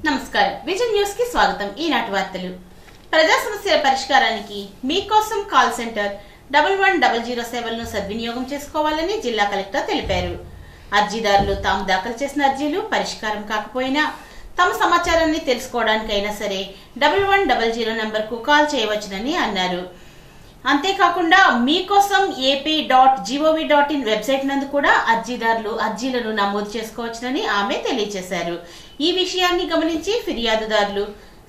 నమస్కారం vision news కి స్వాగతం. ఈనాటి వార్తలు. ప్రజా సమస్యల పరిష్కారానికి మీకోసం కాల్ సెంటర్ 1100 సేవలను సద్వినియోగం చేసుకోవాలని జిల్లా కలెక్టర్ తెలిపారు. అర్జీదారులు తాము దాఖలు చేసిన అర్జీలు పరిష్కారం కాకపోయినా తమ సమాచారాన్ని తెలుసుకోవడానికైనా సరే 1100 నంబర్కు కాల్ చేయవచ్చునని అన్నారు. అంతేకాకుండా మీకోసం ap.gov.in వెబ్సైట్ నందు కూడా అర్జీదారులు అర్జీలను నమోదు చేసుకోవచ్చునని ఆమె తెలియజేశారు. ఈ విషయాన్ని గమనించి ఫిర్యాదుదారులు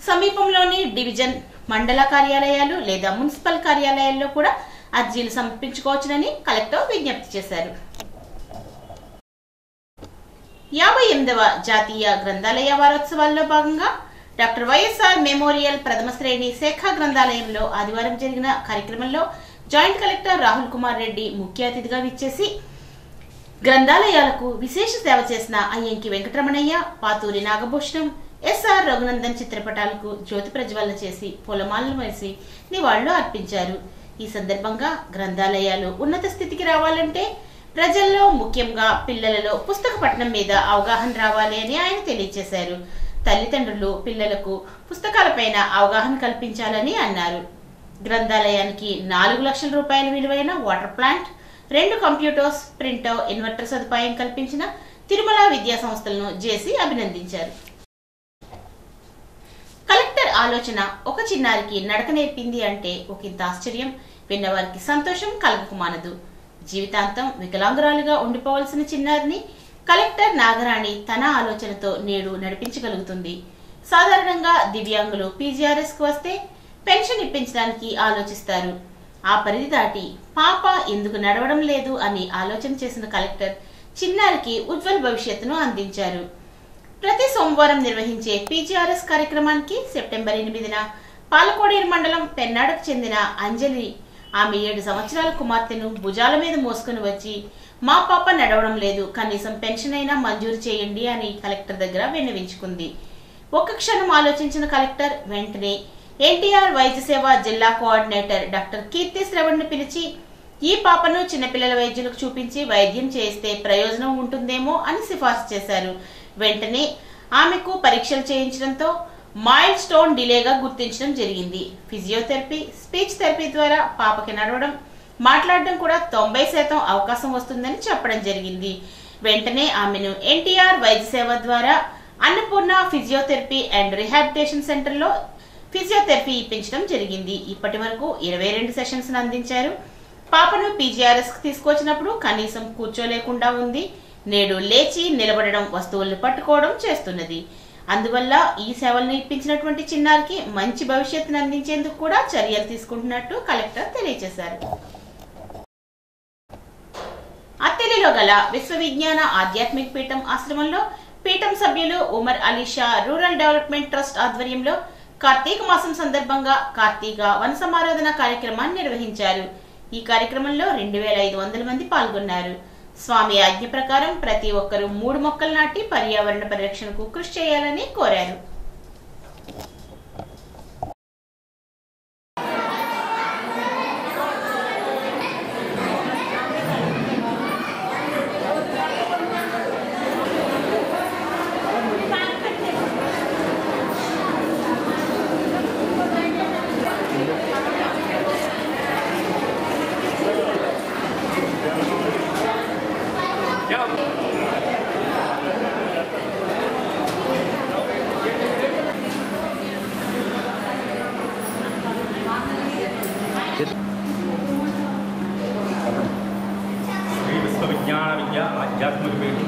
సమీపంలోని డివిజన్, మండల కార్యాలయాలు లేదా మున్సిపల్ కార్యాలయాల్లో కూడా అర్జీలు సమర్పించుకోవచ్చునని కలెక్టర్ విజ్ఞప్తి చేశారు. 58వ జాతీయ గ్రంథాలయ వారోత్సవాల్లో భాగంగా డాక్టర్ వైఎస్ఆర్ మెమోరియల్ ప్రథమ శ్రేణి శాఖ గ్రంథాలయంలో ఆదివారం జరిగిన కార్యక్రమంలో జాయింట్ కలెక్టర్ రాహుల్ కుమార్ రెడ్డి ముఖ్య అతిథిగా విచ్చేసి గ్రంథాలయాలకు విశేష సేవ చేసిన అయ్యంకి వెంకటరమణయ్య, పాతూరి నాగభూషణం, ఎస్ఆర్ రఘునందన్ చిత్రపటాలకు జ్యోతి ప్రజ్వలన చేసి పూలమాలలు వేసి నివాళులు అర్పించారు. ఈ సందర్భంగా గ్రంథాలయాలు ఉన్నత స్థితికి రావాలంటే ప్రజల్లో, ముఖ్యంగా పిల్లలలో పుస్తక పఠనం మీద అవగాహన రావాలి అని ఆయన తెలియజేశారు. తల్లిదండ్రులు పిల్లలకు పుస్తకాలపైన అవగాహన కల్పించాలని అన్నారు. గ్రంథాలయానికి 4 లక్షల రూపాయల విలువైన water plant, 2 computers, printer, inverter సదుపాయం కల్పించిన తిరుమల విద్యా సంస్థలను జేసీ అభినందించారు. కలెక్టర్ ఆలోచన ఒక చిన్నారికి నడక నేర్పింది అంటే ఒకంత ఆశ్చర్యం, విన్నవారికి సంతోషం కలగక మానదు. జీవితాంతం వికలాంగురాలుగా ఉండిపోవలసిన చిన్నారిని కలెక్టర్ నాగరాణి తన ఆలోచనతో నేడు నడిపించగలుగుతుంది. సాధారణంగా దివ్యాంగులు పీజీఆర్ఎస్ కు వస్తే పెన్షన్ ఇప్పించడానికి ఆలోచిస్తారు. ఆ పరిధి దాటి పాప ఎందుకు నడవడం లేదు అని ఆలోచన చేసిన కలెక్టర్ చిన్నారికి ఉజ్వల భవిష్యత్తును అందించారు. ప్రతి సోమవారం నిర్వహించే పీజీఆర్ఎస్ కార్యక్రమానికి సెప్టెంబర్ 8న పాలకోడేరు మండలం పెన్నాడకు చెందిన అంజలి ఆమె 7 సంవత్సరాల కుమార్తెను భుజాల మీద మోసుకుని వచ్చి మా పాప నడవడం లేదు, కనీసం పెన్షన్ అయినా మంజూరు చేయండి అని కలెక్టర్ దగ్గర విన్నవించుకుంది. ఒక్క క్షణం ఆలోచించిన కలెక్టర్ వెంటనే ఎన్టీఆర్ వైద్య సేవ జిల్లా కోఆర్డినేటర్ డాక్టర్ కీర్తి శ్రవణ్ ను పిలిచి ఈ పాపను చిన్నపిల్లల వైద్యులకు చూపించి వైద్యం చేస్తే ప్రయోజనం ఉంటుందేమో అని సిఫార్సు చేశారు. వెంటనే ఆమెకు పరీక్షలు చేయించడంతో మైల్డ్ స్టోన్ డిలేగా గుర్తించడం జరిగింది. ఫిజియోథెరపీ, స్పీచ్ థెరపీ ద్వారా పాపకి నడవడం, మాట్లాడడం కూడా 90% అవకాశం వస్తుందని చెప్పడం జరిగింది. వెంటనే ఆమెను ఎన్టీఆర్ వైద్య సేవ ద్వారా Annapurna physiotherapy and rehabilitation centre లో ఫిజియోథెరపీ ఇప్పించడం జరిగింది. ఇప్పటి వరకు 22 సెషన్స్ అందించారు. పాపను పీజీఆర్ఎస్ కు తీసుకొచ్చినప్పుడు కనీసం కూర్చోలేకుండా ఉంది. నేడు లేచి నిలబడడం, వస్తువులను పట్టుకోవడం చేస్తున్నది. అందువల్ల ఈ సేవలను ఇప్పించినటువంటి చిన్నారికి మంచి భవిష్యత్తును అందించేందుకు కూడా చర్యలు తీసుకుంటున్నట్టు కలెక్టర్ తెలియజేశారు. అత్తెలిలో గల విశ్వవిజ్ఞాన ఆధ్యాత్మిక పీఠం ఆశ్రమంలో పీఠం సభ్యులు Umar Alisha rural development trust ఆధ్వర్యంలో కార్తీక మాసం సందర్భంగా కార్తీక వన సమారాధన కార్యక్రమాన్ని నిర్వహించారు. ఈ కార్యక్రమంలో 2500 మంది పాల్గొన్నారు. స్వామి ఆజ్ఞ ప్రకారం ప్రతి ఒక్కరూ 3 మొక్కలు నాటి పర్యావరణ పరిరక్షణకు కృషి చేయాలని కోరారు.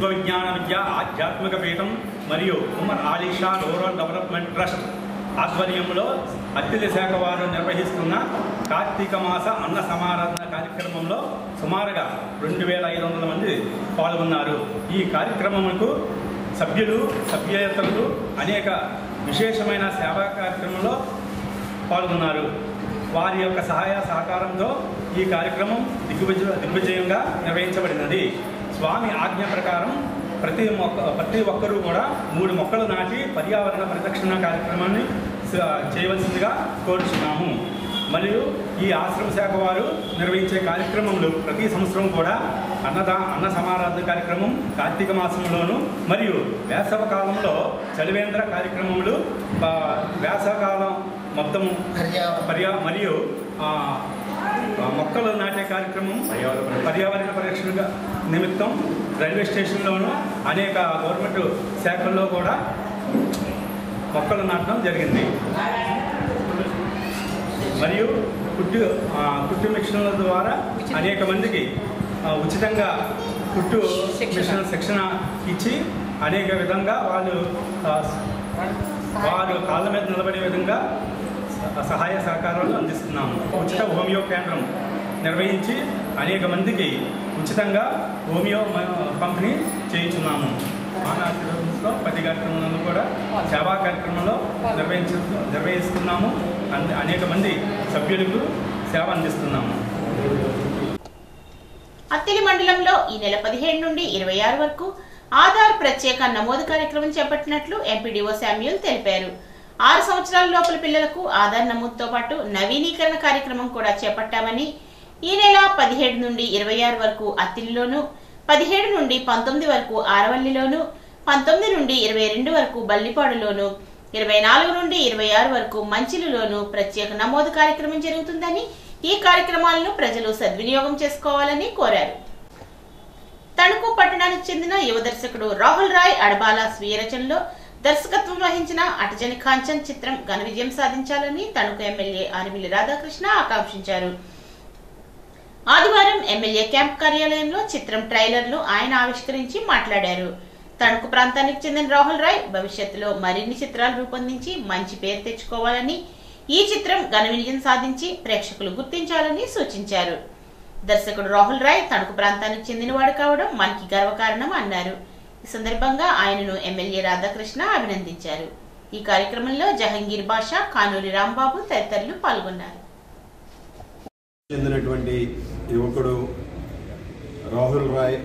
విజ్ఞాన ఆధ్యాత్మిక పీఠం మరియు Umar Alisha rural development trust ఆధ్వర్యంలో అతిథి శాఖ వారు నిర్వహిస్తున్న కార్తీక మాస అన్న సమారాధన కార్యక్రమంలో సుమారుగా 2500 మంది పాల్గొన్నారు. ఈ కార్యక్రమంకు సభ్యులు, సభ్యేతరులు అనేక విశేషమైన సేవా కార్యక్రమంలో పాల్గొన్నారు. వారి యొక్క సహాయ సహకారంతో ఈ కార్యక్రమం దిగ్విజయంగా నిర్వహించబడినది. స్వామి ఆజ్ఞ ప్రకారం ప్రతి ఒక్కరూ కూడా 3 మొక్కలు నాటి పర్యావరణ పరిరక్షణ కార్యక్రమాన్ని చేయవలసిందిగా కోరుచున్నాము. మరియు ఈ ఆశ్రమ శాఖ వారు నిర్వహించే కార్యక్రమంలో ప్రతి సంవత్సరం కూడా అన్న సమారాధన కార్యక్రమం కార్తీక మాసంలోను మరియు వేసవ కాలంలో చలివేంద్ర కార్యక్రమములు వేసవకాలం మొత్తము మరియు మొక్కలు నాటే కార్యక్రమం పర్యావరణ పరిరక్షణ నిమిత్తం రైల్వే స్టేషన్లోను అనేక గవర్నమెంట్ శాఖల్లో కూడా మొక్కలు నాటడం జరిగింది. మరియు కుట్టు మిషన్ల ద్వారా అనేక మందికి ఉచితంగా కుట్టు మిషన్ శిక్షణ ఇచ్చి అనేక విధంగా వారు కాళ్ళ మీద నిలబడే విధంగా సహాయ సహకారాలు అందిస్తున్నాము. ఉచిత హోమియో కేంద్రం నిర్వహించి అనేక మందికి ఉచితంగా హోమియో పంపిణీ చేయించున్నాము. మానవ 10 కార్యక్రమాలను కూడా సేవా కార్యక్రమంలో నిర్వహిస్తున్నాము. అనేక మంది సభ్యులకు సేవ అందిస్తున్నాము. అత్తిలి మండలంలో ఈ నెల 17 నుండి 26 వరకు ఆధార్ ప్రత్యేక నమోదు కార్యక్రమం చేపట్టినట్లు ఎంపీడీఓ శామ్యూల్ తెలిపారు. 6 సంవత్సరాల లోపల పిల్లలకు ఆధార్ నమోదుతో పాటు నవీనీకరణ కార్యక్రమం కూడా చేపట్టామని, ఈ నెల 17 నుండి 26 వరకు అత్తిలిలోను, 17 నుండి 19 వరకు ఆరవల్లిలోను, 19 నుండి 22 వరకు బల్లిపాడులోను, 24 నుండి 26 వరకు మంచిలిలోను ప్రత్యేక నమోదు కార్యక్రమం జరుగుతుందని, ఈ కార్యక్రమాలను ప్రజలు సద్వినియోగం చేసుకోవాలని కోరారు. తణుకు పట్టణానికి చెందిన యువ దర్శకుడు రాహుల్ రాయ్ అడబాల స్వీయ రచనలో దర్శకత్వం వహించిన అటజని కాంచన్ చిత్రం ఘన విజయం సాధించాలని తణుకు ఎమ్మెల్యే ఆర్మిల్లి రాధాకృష్ణ ఆకాంక్షించారు. ఆదివారం ఎమ్మెల్యే క్యాంప్ కార్యాలయంలో చిత్రం ట్రైలర్ను ఆయన ఆవిష్కరించి మాట్లాడారు. తణుకు ప్రాంతానికి చెందిన రాహుల్ రాయ్ భవిష్యత్తులో మరిన్ని చిత్రాలు రూపొందించి మంచి పేరు తెచ్చుకోవాలని, ఈ చిత్రం ఘన విజయం సాధించి ప్రేక్షకులు గుర్తించాలని సూచించారు. దర్శకుడు రాహుల్ రాయ్ తణుకు ప్రాంతానికి చెందినవాడు కావడం మనకి గర్వకారణం అన్నారు. ఈ సందర్భంగా ఆయనను ఎమ్మెల్యే రాధాకృష్ణ అభినందించారు. ఈ కార్యక్రమంలో జహంగీర్ బాషా, కానూరి రాంబాబు తదితరులు పాల్గొన్నారు. చెందినటువంటి యువకుడు రాహుల్ రాయ్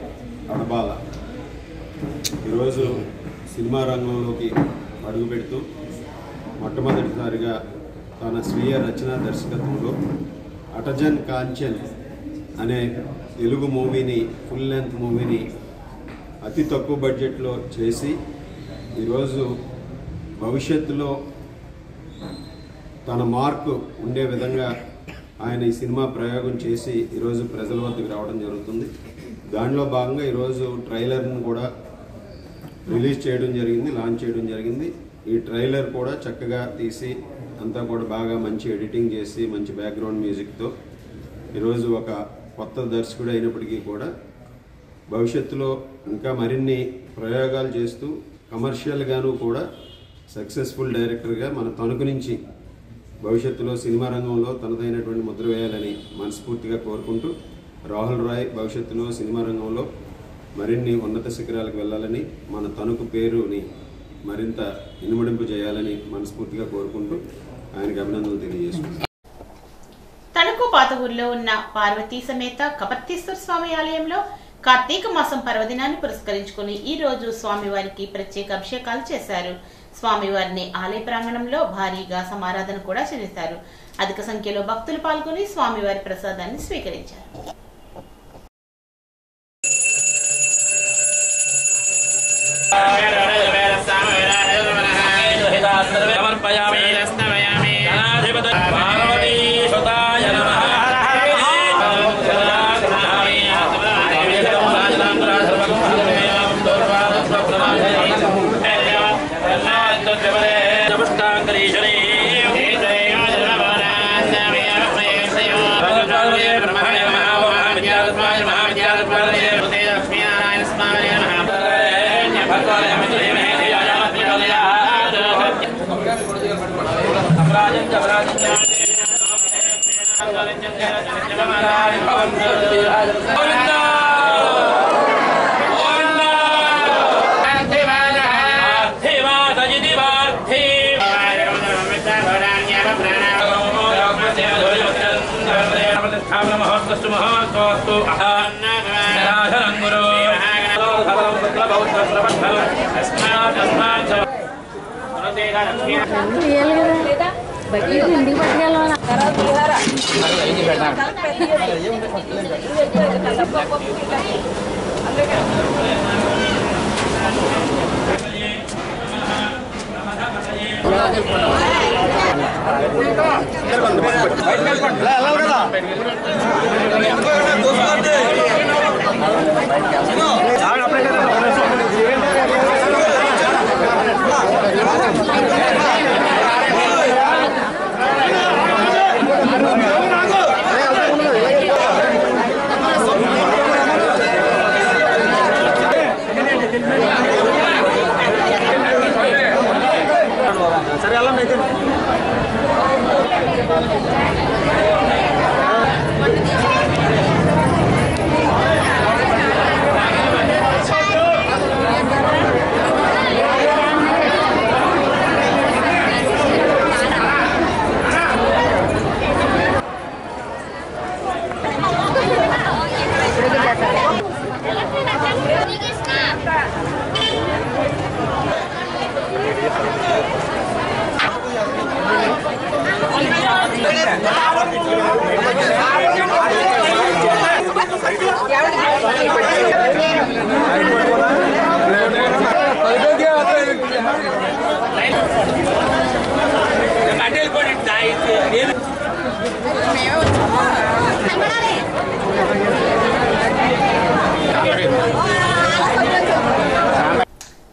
అడబాల ఈరోజు సినిమా రంగంలోకి అడుగుపెడుతూ మొట్టమొదటిసారిగా తన స్వీయ రచన దర్శకత్వంలో అటజన్ కాంచన్ అనే తెలుగు మూవీని, ఫుల్ లెంత్ మూవీని అతి తక్కువ బడ్జెట్లో చేసి ఈరోజు భవిష్యత్తులో తన మార్కు ఉండే విధంగా ఆయన ఈ సినిమా ప్రయోగం చేసి ఈరోజు ప్రజల వద్దకు రావడం జరుగుతుంది. దానిలో భాగంగా ఈరోజు ట్రైలర్ను కూడా రిలీజ్ చేయడం జరిగింది, లాంచ్ చేయడం జరిగింది. ఈ ట్రైలర్ కూడా చక్కగా తీసి అంతా కూడా బాగా మంచి ఎడిటింగ్ చేసి మంచి బ్యాక్గ్రౌండ్ మ్యూజిక్తో ఈరోజు ఒక కొత్త దర్శకుడు అయినప్పటికీ కూడా భవిష్యత్తులో ఇంకా మరిన్ని ప్రయోగాలు చేస్తూ కమర్షియల్గాను కూడా సక్సెస్ఫుల్ డైరెక్టర్గా మన తణుకు నుంచి భవిష్యత్తులో సినిమా రంగంలో తనదైనటువంటి ముద్ర వేయాలని మనస్ఫూర్తిగా కోరుకుంటూ, రాహుల్ రాయ్ భవిష్యత్తులో సినిమా రంగంలో మరిన్ని ఉన్నత శిఖరాలకు వెళ్ళాలని, మన తణుకు పేరుని మరింత ఇనుమడింపు చేయాలని మనస్ఫూర్తిగా కోరుకుంటూ ఆయనకు అభినందనలు తెలియజేస్తున్నాను. తణుకు పాత ఊరిలో ఉన్న పార్వతీ సమేత కపర్తీశ్వర స్వామి ఆలయంలో కార్తీక మాసం పర్వదినాన్ని పురస్కరించుకుని ఈ రోజు స్వామివారికి ప్రత్యేక అభిషేకాలు చేశారు. స్వామివారిని ఆలయ ప్రాంగణంలో భారీగా సమారాధన కూడా చేశారు. అధిక సంఖ్యలో భక్తులు పాల్గొని స్వామివారి ప్రసాదాన్ని స్వీకరించారు.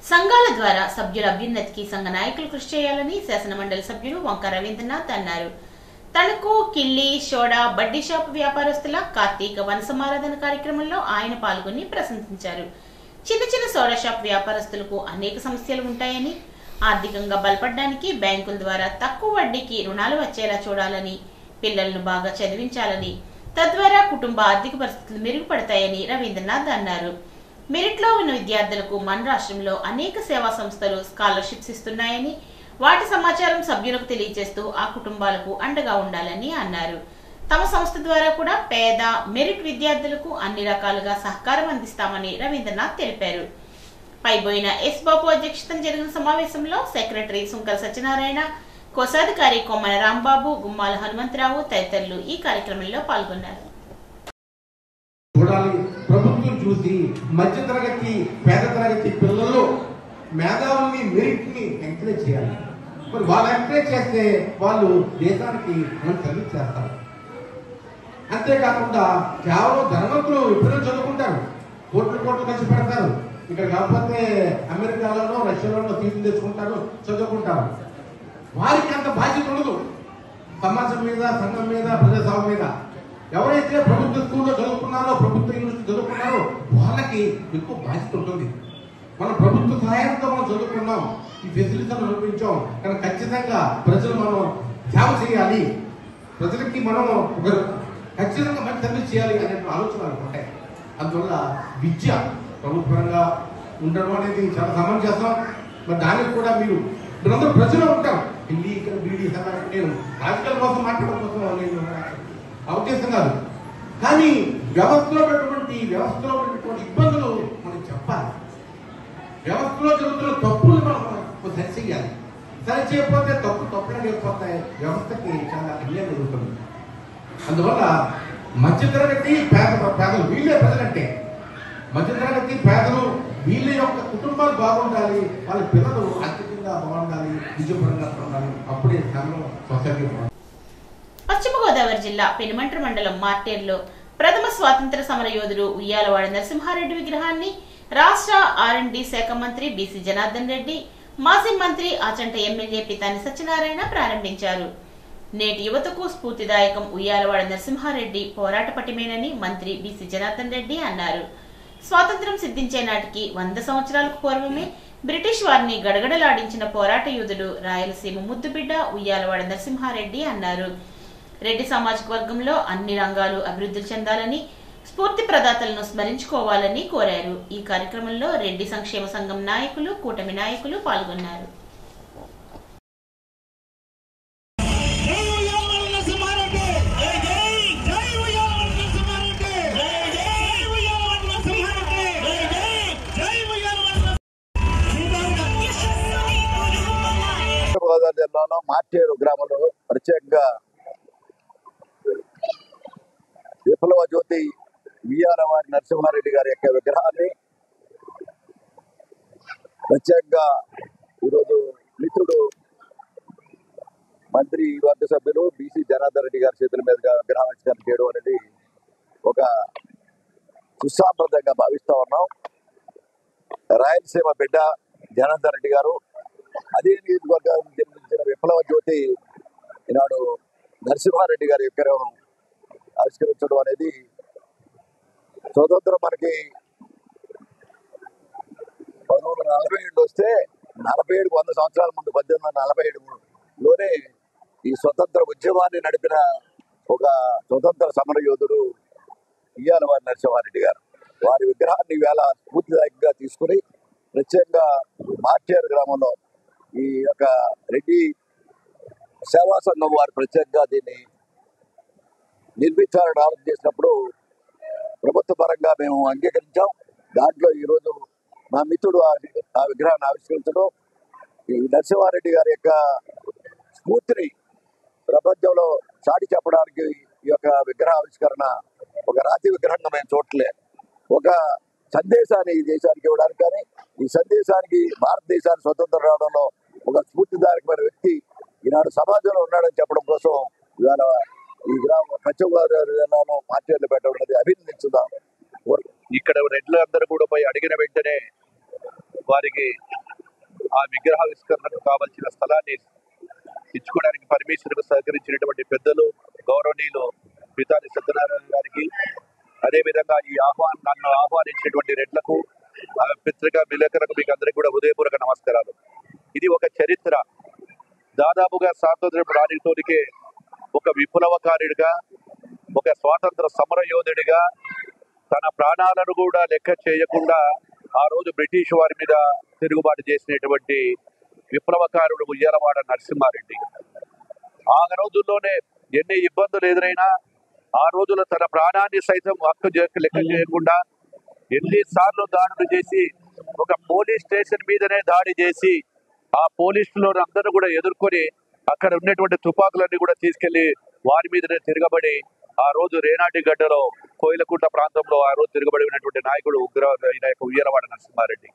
సంఘాల ద్వారా సభ్యుల అభ్యున్నతికి సంఘ నాయకులు కృషి చేయాలని శాసనమండలి సభ్యులు వంక రవీంద్రనాథ్ అన్నారు. తణుకు కిల్లి సోడా బడ్డీ షాప్ వ్యాపారస్తుల కార్తీక వనసమారాధన కార్యక్రమంలో ఆయన పాల్గొని ప్రశంసించారు. చిన్న చిన్న సోడా షాప్ వ్యాపారస్తులకు అనేక సమస్యలు ఉంటాయని, ఆర్థికంగా బలపడడానికి బ్యాంకుల ద్వారా తక్కువ వడ్డీకి రుణాలు వచ్చేలా చూడాలని, పిల్లలను బాగా చదివించాలని, తద్వారా కుటుంబ ఆర్థిక పరిస్థితులు మెరుగుపడతాయని రవీంద్రనాథ్ అన్నారు. మెరిట్లో ఉన్న విద్యార్థులకు మన రాష్ట్రంలో అనేక సేవా సంస్థలు స్కాలర్షిప్స్ ఇస్తున్నాయని, వాటి సమాచారం సభ్యులకు తెలియజేస్తూ ఆ కుటుంబాలకు అండగా ఉండాలని అన్నారు. తమ సంస్థ ద్వారా కూడా పేద మెరిట్ విద్యార్థులకు అన్ని రకాలుగా సహకారం అందిస్తామని రవీంద్రనాథ్ తెలిపారు. పైబోయిన ఎస్ బాబు అధ్యక్షతన జరిగిన సమావేశంలో సెక్రటరీ సుంకర సత్యనారాయణ, కోశాధికారి కొమ్మన రాంబాబు, గుమ్మాల హనుమంతరావు తదితరులు ఈ కార్యక్రమంలో పాల్గొన్నారు. ప్రభుత్వం చూసి మధ్యతరగతి పేద తరగతి పిల్లలు మేధావుల్ని మెరిట్ ని ఎంకరేజ్ చేయాలి. మరి వాళ్ళు ఎంకరేజ్ చేస్తే వాళ్ళు దేశానికి సర్వీస్ చేస్తారు. అంతేకాకుండా కేవలం ధనవంతులు ఎప్పుడైనా చదువుకుంటారు, కోట్లు కోట్లు ఖర్చు పెడతారు. ఇక్కడ కాకపోతే అమెరికాలోనో రష్యాలోనో తీర్పు తెచ్చుకుంటారు, చదువుకుంటారు. వారికి అంత బాధ్యత ఉండదు సమాజం మీద, సంఘం మీద, ప్రజాస్వామ్యం మీద. ఎవరైతే ప్రభుత్వ స్కూల్లో చదువుకున్నారో, ప్రభుత్వ యూనివర్సిటీ చదువుకున్నారో వాళ్ళకి ఎక్కువ బాధ్యత ఉంటుంది. మనం ప్రభుత్వ సహాయంతో మనం చదువుకున్నాం, ఈ ఫెసిలిటీలను అనుభవించాం. కానీ ఖచ్చితంగా ప్రజలు మనం సేవ చేయాలి, ప్రజలకి మనం ఒక ఖచ్చితంగా మంచి సర్వీస్ చేయాలి అనే ఆలోచనలు ఉంటాయి. అందువల్ల విద్య ప్రభుత్వంగా ఉండడం అనేది చాలా సమంజసం. మరి దానికి కూడా మీరందరూ ప్రజలు ఉంటారు. ఢిల్లీ ఇక్కడ బీడీ నేను రాజకీయాల కోసం మాట్లాడడం కోసం నేను అవకాశం కాదు. కానీ వ్యవస్థలో ఉన్నటువంటి ఇబ్బందులు మనం చెప్పాలి. వ్యవస్థలో జరుగుతున్న తప్పులు మనం సరి చేయాలి. సరి చేయకపోతే తప్పులు లేకపోతే వ్యవస్థకి చాలా అన్యాయం జరుగుతుంది. అందువల్ల మధ్యతరగతి పేదలు వీళ్ళే ప్రజలంటే మధ్యతరగతి పేదలు వీళ్ళ యొక్క కుటుంబాలు బాగుండాలి, వాళ్ళ పిల్లలు ఆర్థికంగా బాగుండాలి, విజయపరంగా ఉండాలి. అప్పుడే సొసైటీ. పశ్చిమ గోదావరి జిల్లా పెనుమంట్ర మండలం మార్టేర్లో ప్రథమ స్వాతంత్ర సమర యోధుడు ఉయ్యాలవాడ నరసింహారెడ్డి విగ్రహాన్ని రాష్ట్ర ఆర్ఎండ్బి శాఖ మంత్రి బీసీ జనార్దన్ రెడ్డి, మాజీ మంత్రి ఆచంట ఎమ్మెల్యే పితాని సత్యనారాయణ ప్రారంభించారు. నేటి యువతకు స్ఫూర్తిదాయకం ఉయ్యాలవాడ నరసింహారెడ్డి పోరాట పటిమేనని మంత్రి బీసీ జనార్దన్ రెడ్డి అన్నారు. స్వాతంత్ర్యం సిద్ధించే నాటికి 100 సంవత్సరాలకు పూర్వమే బ్రిటిష్ వారిని గడగడలాడించిన పోరాట యోధుడు రాయలసీమ ముద్దుబిడ్డ ఉయ్యాలవాడ నరసింహారెడ్డి అన్నారు. రెడ్డి సామాజిక వర్గంలో అన్ని రంగాలు అభివృద్ధి చెందాలని, స్ఫూర్తి ప్రదాతలను స్మరించుకోవాలని కోరారు. ఈ కార్యక్రమంలో రెడ్డి సంక్షేమ సంఘం నాయకులు, కూటమి నాయకులు పాల్గొన్నారు. జిల్లాలో మార్చేరు గ్రామంలో ప్రత్యేకంగా విప్లవ జ్యోతి విఆర్వారి నరసింహారెడ్డి గారి యొక్క విగ్రహాన్ని ప్రత్యేకంగా ఈరోజు మిత్రుడు మంత్రి వర్గ సభ్యులు బీసీ జనార్దన్ రెడ్డి గారి చేతుల మీదుగా విగ్రహావిష్కరణ చేయడం అనేది ఒక సుసాంప్రదాయంగా భావిస్తా ఉన్నాం. రాయలసీమ బిడ్డ జనార్దన్ రెడ్డి గారు అదే నియోజకవర్గానికి జన్మించిన విప్లవ జ్యోతి ఈనాడు నరసింహారెడ్డి గారి విగ్రహం ఆవిష్కరించడం అనేది స్వతంత్రం మనకి 1947 వస్తే 47 100 సంవత్సరాల ముందు 1847లోనే ఈ స్వతంత్ర ఉద్యమాన్ని నడిపిన ఒక స్వతంత్ర సమర యోధుడు ఇయ్యాలవారి నరసింహారెడ్డి గారు. వారి విగ్రహాన్ని ఈవేళ స్ఫూర్తిదాయకంగా తీసుకుని ప్రత్యేకంగా మార్చేరు గ్రామంలో ఈ యొక్క రెడ్డి సేవా సంఘం వారు ప్రత్యేకంగా దీన్ని నిర్మించాలని ఆలోచన చేసినప్పుడు ప్రభుత్వ పరంగా మేము అంగీకరించాం. దాంట్లో ఈరోజు మా మిత్రుడు ఆ విగ్రహాన్ని ఆవిష్కరించడం ఈ నరసింహారెడ్డి గారి యొక్క స్ఫూర్తిని ప్రపంచంలో చాటి చెప్పడానికి ఈ యొక్క విగ్రహ ఆవిష్కరణ ఒక రాతి విగ్రహంగా మేము చూడలే, ఒక సందేశాన్ని ఈ దేశానికి ఇవ్వడానికి, కానీ ఈ సందేశానికి భారతదేశానికి స్వతంత్రం రావడంలో ఒక స్ఫూర్తిదాయకమైన వ్యక్తి ఈనాడు సమాజంలో ఉన్నాడని చెప్పడం కోసం ఇవాళ ఈ పశ్చిమ గోదావరి జిల్లాలో మార్చేర్లు పెట్టడం అనేది అభినందించుదాం. ఇక్కడ రెడ్లందరూ కూడా పోయి అడిగిన వెంటనే వారికి ఆ విగ్రహావిష్కరణకు కావాల్సిన స్థలాన్ని ఇచ్చుకోవడానికి పర్మిషన్కు సహకరించినటువంటి పెద్దలు గౌరవనీయులు పితాని సత్యనారాయణ గారికి, అదేవిధంగా ఈ నన్ను ఆహ్వానించినటువంటి రెడ్లకు, పత్రికా విలేకరులకు మీకు అందరికీ కూడా హృదయపూర్వక నమస్కారాలు. ఇది ఒక చరిత్ర. దాదాపుగా స్వాతంత్ర్యం రానితోనికే ఒక విప్లవకారుడిగా, ఒక స్వాతంత్ర సమర యోధుడిగా తన ప్రాణాలను కూడా లెక్క చేయకుండా ఆ రోజు బ్రిటిష్ వారి మీద తిరుగుబాటు చేసినటువంటి విప్లవకారుడు ఉయ్యాలవాడ నరసింహారెడ్డి. ఆ రోజుల్లోనే ఎన్ని ఇబ్బందులు ఎదురైనా ఆ రోజులో తన ప్రాణాన్ని సైతం లెక్క చేయకుండా ఎన్నిసార్లు దాడులు చేసి ఒక పోలీస్ స్టేషన్ మీదనే దాడి చేసి ఆ పోలీసులు అందరూ కూడా ఎదుర్కొని అక్కడ ఉన్నటువంటి తుపాకులన్నీ కూడా తీసుకెళ్లి వారి మీదనే తిరగబడి ఆ రోజు రేనాటి గడ్డలో కోయిలకుంట ప్రాంతంలో ఆ రోజు తిరగబడి ఉన్నటువంటి నాయకుడు ఉయ్యాలవాడ నరసింహారెడ్డి.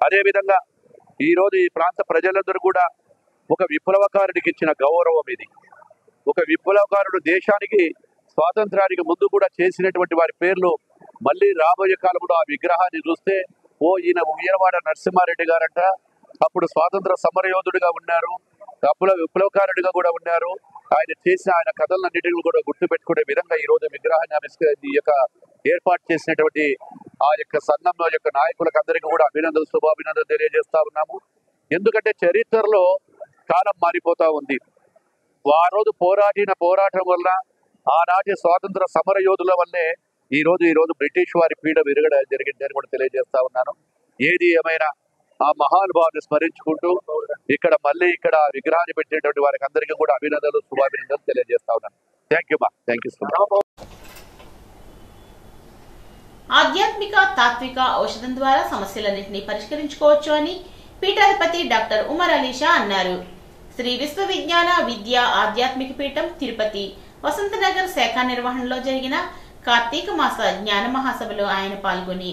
అదేవిధంగా ఈ రోజు ఈ ప్రాంత ప్రజలందరూ కూడా ఒక విప్లవకారుడికి ఇచ్చిన గౌరవం ఇది. ఒక విప్లవకారుడు దేశానికి స్వాతంత్రానికి ముందు కూడా చేసినటువంటి వారి పేర్లు మళ్ళీ రాబోయే కాలంలో ఆ విగ్రహాన్ని చూస్తే ఈయన ఉయ్యాలవాడ నరసింహారెడ్డి గారంట అప్పుడు స్వాతంత్ర సమరయోధుడిగా ఉన్నారు, అప్పుడు విప్లవకారుడిగా కూడా ఉన్నారు. ఆయన చేసిన ఆయన కథలన్నింటినీ కూడా గుర్తు పెట్టుకునే విధంగా ఈ రోజు విగ్రహాన్ని ఈ యొక్క ఏర్పాటు చేసినటువంటి ఆ యొక్క సంఘంలో యొక్క నాయకులకు అందరికీ కూడా శుభాభినందనలు తెలియజేస్తా ఉన్నాము. ఎందుకంటే చరిత్రలో కాలం మారిపోతా ఉంది. ఆ రోజు పోరాటం వల్ల ఆనాటి స్వాతంత్ర సమర యోధుల వల్లే ఈ రోజు బ్రిటిష్ వారి పీడ విరగడ జరిగిందని కూడా తెలియజేస్తా ఉన్నాను. ఏది ఏమైనా ఆ మహానుభావుని స్మరించుకుంటూ ఇక్కడ విగ్రహాన్ని పెట్టినటువంటి వారికి అందరికీ కూడా అభినందనలు శుభాభినందనలు తెలియజేస్తా ఉన్నాను. Thank you so much. ఆధ్యాత్మిక తాత్విక ఔషధం ద్వారా సమస్యలన్నింటినీ పరిష్కరించుకోవచ్చు అని పీఠాధిపతి డాక్టర్ ఉమర్ అలీషా అన్నారు. శ్రీ విశ్వవిజ్ఞాన విద్య ఆధ్యాత్మిక పీఠం తిరుపతి వసంతనగర్ శాఖ నిర్వహణలో జరిగిన కార్తీక మాస జ్ఞాన మహాసభలో ఆయన పాల్గొని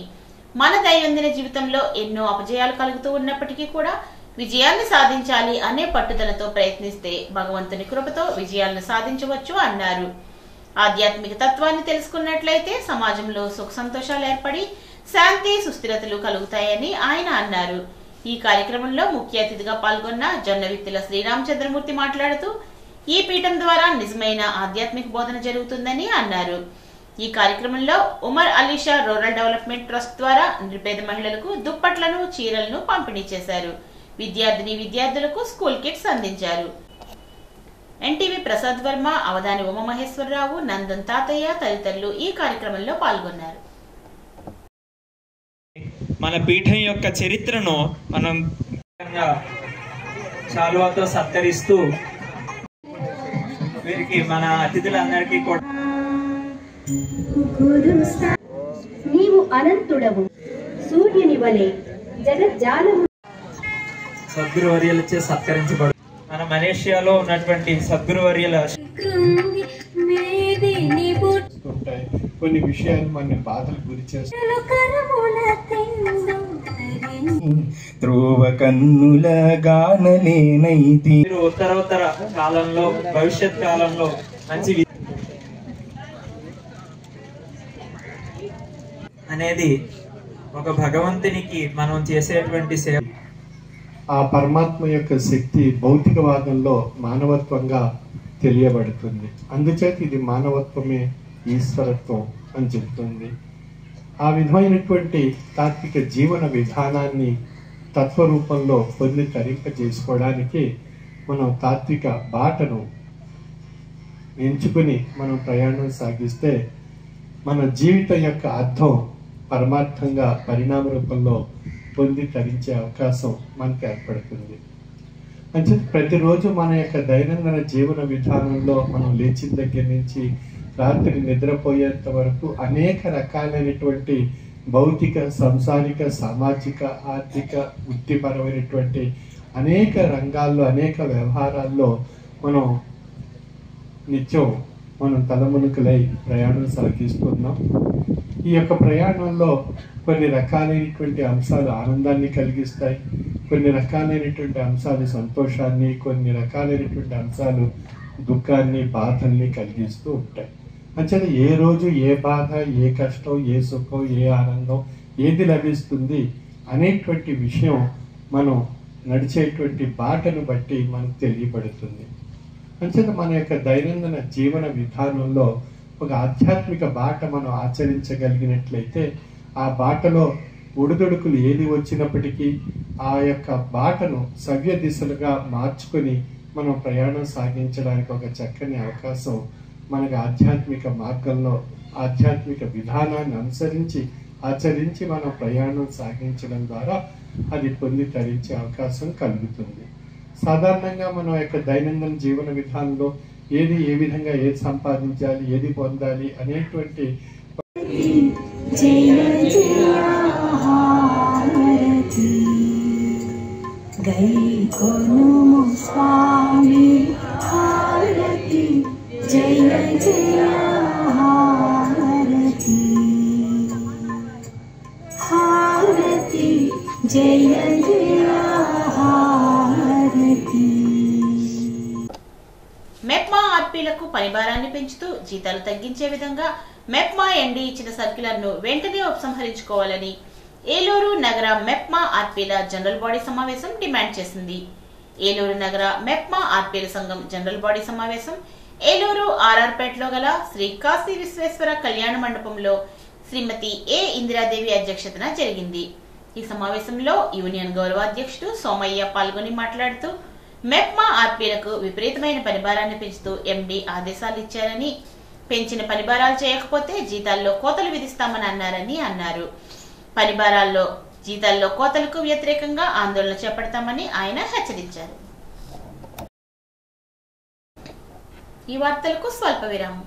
మన దైనందిన జీవితంలో ఎన్నో అపజయాలు కలుగుతూ ఉన్నప్పటికీ కూడా విజయాన్ని సాధించాలి అనే పట్టుదలతో ప్రయత్నిస్తే భగవంతుని కృపతో విజయాలను సాధించవచ్చు అన్నారు. ఆధ్యాత్మిక తత్వాన్ని తెలుసుకున్నట్లయితే సమాజంలో సుఖ సంతోషాలు ఏర్పడి శాంతి సుస్థిరతలు కలుగుతాయని ఆయన అన్నారు. ఈ కార్యక్రమంలో ముఖ్య అతిథిగా పాల్గొన్న జొన్నవిత్తుల శ్రీరామచంద్రమూర్తి మాట్లాడుతూ ఈ పీఠం ద్వారా నిజమైన ఆధ్యాత్మిక బోధన జరుగుతుందని అన్నారు. ఈ కార్యక్రమంలో Umar Alisha rural development trust ద్వారా నిరుపేద మహిళలకు దుప్పట్లను చీరలను పంపిణీ చేశారు. విద్యార్థులకు స్కూల్ కిట్స్ అందించారు. ఎన్టీవీ ప్రసాద్ వర్మ, అవధాని ఉమామహేశ్వరరావు, నందన్ తాతయ్య తదితరులు ఈ కార్యక్రమంలో పాల్గొన్నారు. మన పీఠం యొక్క చరిత్రను మనం శాలువాతో సత్కరిస్తూ వీరికి మన అతిథులందరికీ కూడా నీవు అనంతుడవు సూర్యుని వలె జగజ్జాలము సద్గురువర్యులచే సత్కరించబడు. మనం మలేషియాలో ఉన్నటువంటి సద్గురువర్యుల ఉంటాయి. కొన్ని విషయాలు మన బాధలు గురి చేస్తాయి. ధ్రువ కన్నుల గానలేనైతి. ఉత్తరోత్తర కాలంలో భవిష్యత్ కాలంలో మంచి అనేది ఒక భగవంతునికి మనం చేసేటువంటి సేవ. ఆ పరమాత్మ యొక్క శక్తి భౌతికవాదంలో మానవత్వంగా తెలియబడుతుంది. అందుచేత ఇది మానవత్వమే ఈశ్వరత్వం అని చెప్తుంది. ఆ విధమైనటువంటి తాత్విక జీవన విధానాన్ని తత్వరూపంలో పొంది తరింపజేసుకోవడానికి మనం తాత్విక బాటను ఎంచుకుని మనం ప్రయాణం సాగిస్తే మన జీవితం యొక్క అర్థం పరమార్థంగా పరిణామ రూపంలో పొంది తరించే అవకాశం మనకు ఏర్పడుతుంది. అంటే ప్రతిరోజు మన యొక్క దైనందిన జీవన విధానంలో మనం లేచిన దగ్గర నుంచి రాత్రి నిద్రపోయేంత వరకు అనేక రకాలైనటువంటి భౌతిక, సంసారిక, సామాజిక, ఆర్థిక, వృత్తిపరమైనటువంటి అనేక రంగాల్లో, అనేక వ్యవహారాల్లో మనం నిత్యం తలమునుకులై ప్రయాణం సాగిస్తున్నాం. ఈ యొక్క ప్రయాణంలో కొన్ని రకాలైనటువంటి అంశాలు ఆనందాన్ని కలిగిస్తాయి, కొన్ని రకాలైనటువంటి అంశాలు సంతోషాన్ని, కొన్ని రకాలైనటువంటి అంశాలు దుఃఖాన్ని, బాధల్ని కలిగిస్తూ ఉంటాయి. అంటే ఏ రోజు ఏ బాధ, ఏ కష్టం, ఏ సుఖం, ఏ ఆనందం, ఏది లభిస్తుంది అనేటువంటి విషయం మనం నడిచేటువంటి బాటను బట్టి మనకు తెలియబడుతుంది. అంచేత మన యొక్క దైనందిన జీవన విధానంలో ఒక ఆధ్యాత్మిక బాట మనం ఆచరించగలిగినట్లయితే ఆ బాటలో ఒడిదొడుకులు ఏది వచ్చినప్పటికీ ఆ యొక్క బాటను సవ్య దిశలుగా మార్చుకొని మనం ప్రయాణం సాగించడానికి ఒక చక్కని అవకాశం మనకు ఆధ్యాత్మిక మార్గంలో ఆధ్యాత్మిక విధానాన్ని ఆచరించి మనం ప్రయాణం సాగించడం ద్వారా అది పొంది తరించే అవకాశం కలుగుతుంది. సాధారణంగా మనం యొక్క దైనందిన జీవన విధానంలో ఏది ఏ విధంగా ఏది సంపాదించాలి, ఏది పొందాలి అనేటువంటి మెప్మా ఆర్పీలకు పనిభారాన్ని పెంచుతూ జీతాలు తగ్గించే విధంగా మెప్మా ఎండీ ఇచ్చిన సర్క్యులర్ను వెంటనే ఉపసంహరించుకోవాలని ఏలూరు నగర మెప్మా ఆర్పీల జనరల్ బాడీ సమావేశం డిమాండ్ చేసింది. ఏలూరు నగర మెప్మా ఆర్పీల సంఘం జనరల్ బాడీ సమావేశం ఏలూరు ఆర్ఆర్పేటలో గల శ్రీ కాశీ విశ్వేశ్వర కళ్యాణ మండపంలో శ్రీమతి ఏ ఇందిరాదేవి అధ్యక్షతన జరిగింది. ఈ సమావేశంలో యూనియన్ గౌరవాధ్యక్షుడు సోమయ్య పాల్గొని మాట్లాడుతూ మెప్మా ఆర్పీలకు విపరీతమైన పనిభారాన్ని పెంచుతూ ఎండీ ఆదేశాలు ఇచ్చారని, పెంచిన పనిభారాలు చేయకపోతే జీతాల్లో కోతలు విధిస్తామని అన్నారు. జీతాల్లో కోతలకు వ్యతిరేకంగా ఆందోళన చేపడతామని ఆయన హెచ్చరించారు. ఈ వార్తలకు స్వల్ప విరామం.